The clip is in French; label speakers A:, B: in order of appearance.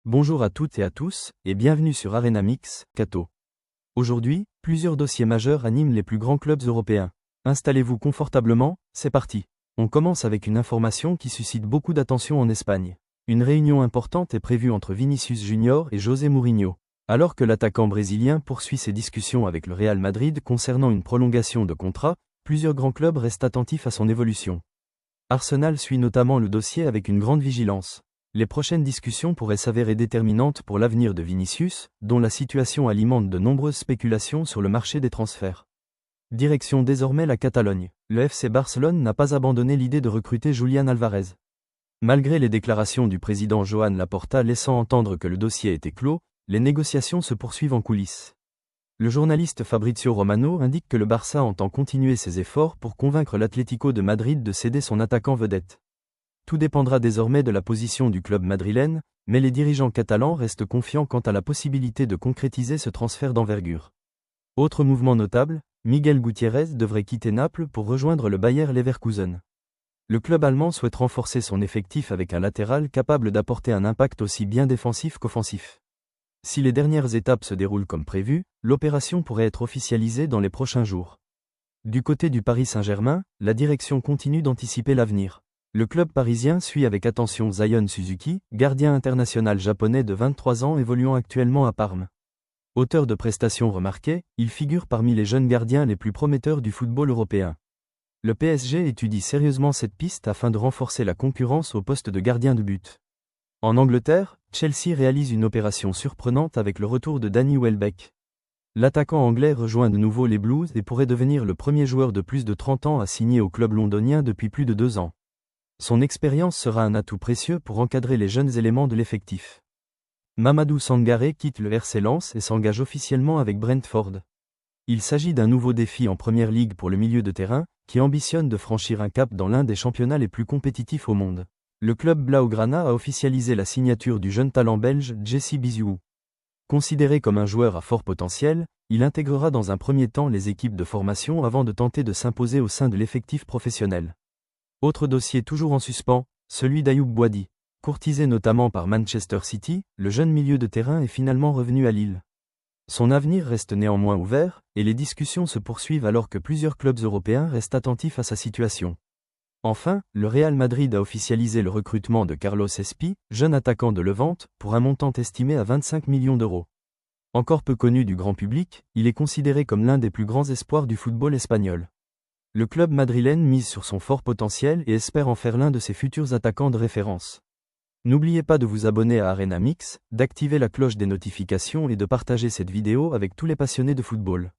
A: Bonjour à toutes et à tous, et bienvenue sur Arena Mix, Cato. Aujourd'hui, plusieurs dossiers majeurs animent les plus grands clubs européens. Installez-vous confortablement, c'est parti. On commence avec une information qui suscite beaucoup d'attention en Espagne. Une réunion importante est prévue entre Vinicius Junior et José Mourinho. Alors que l'attaquant brésilien poursuit ses discussions avec le Real Madrid concernant une prolongation de contrat, plusieurs grands clubs restent attentifs à son évolution. Arsenal suit notamment le dossier avec une grande vigilance. Les prochaines discussions pourraient s'avérer déterminantes pour l'avenir de Vinicius, dont la situation alimente de nombreuses spéculations sur le marché des transferts. Direction désormais la Catalogne. Le FC Barcelone n'a pas abandonné l'idée de recruter Julián Alvarez. Malgré les déclarations du président Joan Laporta laissant entendre que le dossier était clos, les négociations se poursuivent en coulisses. Le journaliste Fabrizio Romano indique que le Barça entend continuer ses efforts pour convaincre l'Atlético de Madrid de céder son attaquant vedette. Tout dépendra désormais de la position du club madrilène, mais les dirigeants catalans restent confiants quant à la possibilité de concrétiser ce transfert d'envergure. Autre mouvement notable, Miguel Gutiérrez devrait quitter Naples pour rejoindre le Bayer Leverkusen. Le club allemand souhaite renforcer son effectif avec un latéral capable d'apporter un impact aussi bien défensif qu'offensif. Si les dernières étapes se déroulent comme prévu, l'opération pourrait être officialisée dans les prochains jours. Du côté du Paris Saint-Germain, la direction continue d'anticiper l'avenir. Le club parisien suit avec attention Zion Suzuki, gardien international japonais de 23 ans évoluant actuellement à Parme. Auteur de prestations remarquées, il figure parmi les jeunes gardiens les plus prometteurs du football européen. Le PSG étudie sérieusement cette piste afin de renforcer la concurrence au poste de gardien de but. En Angleterre, Chelsea réalise une opération surprenante avec le retour de Danny Welbeck. L'attaquant anglais rejoint de nouveau les Blues et pourrait devenir le premier joueur de plus de 30 ans à signer au club londonien depuis plus de 2 ans. Son expérience sera un atout précieux pour encadrer les jeunes éléments de l'effectif. Mamadou Sangaré quitte le RC Lens et s'engage officiellement avec Brentford. Il s'agit d'un nouveau défi en Première Ligue pour le milieu de terrain, qui ambitionne de franchir un cap dans l'un des championnats les plus compétitifs au monde. Le club Blaugrana a officialisé la signature du jeune talent belge Jesse Biziou. Considéré comme un joueur à fort potentiel, il intégrera dans un premier temps les équipes de formation avant de tenter de s'imposer au sein de l'effectif professionnel. Autre dossier toujours en suspens, celui d'Ayoub Boadi. Courtisé notamment par Manchester City, le jeune milieu de terrain est finalement revenu à Lille. Son avenir reste néanmoins ouvert, et les discussions se poursuivent alors que plusieurs clubs européens restent attentifs à sa situation. Enfin, le Real Madrid a officialisé le recrutement de Carlos Espi, jeune attaquant de Levante, pour un montant estimé à 25 millions d'euros. Encore peu connu du grand public, il est considéré comme l'un des plus grands espoirs du football espagnol. Le club madrilène mise sur son fort potentiel et espère en faire l'un de ses futurs attaquants de référence. N'oubliez pas de vous abonner à Arena Mix, d'activer la cloche des notifications et de partager cette vidéo avec tous les passionnés de football.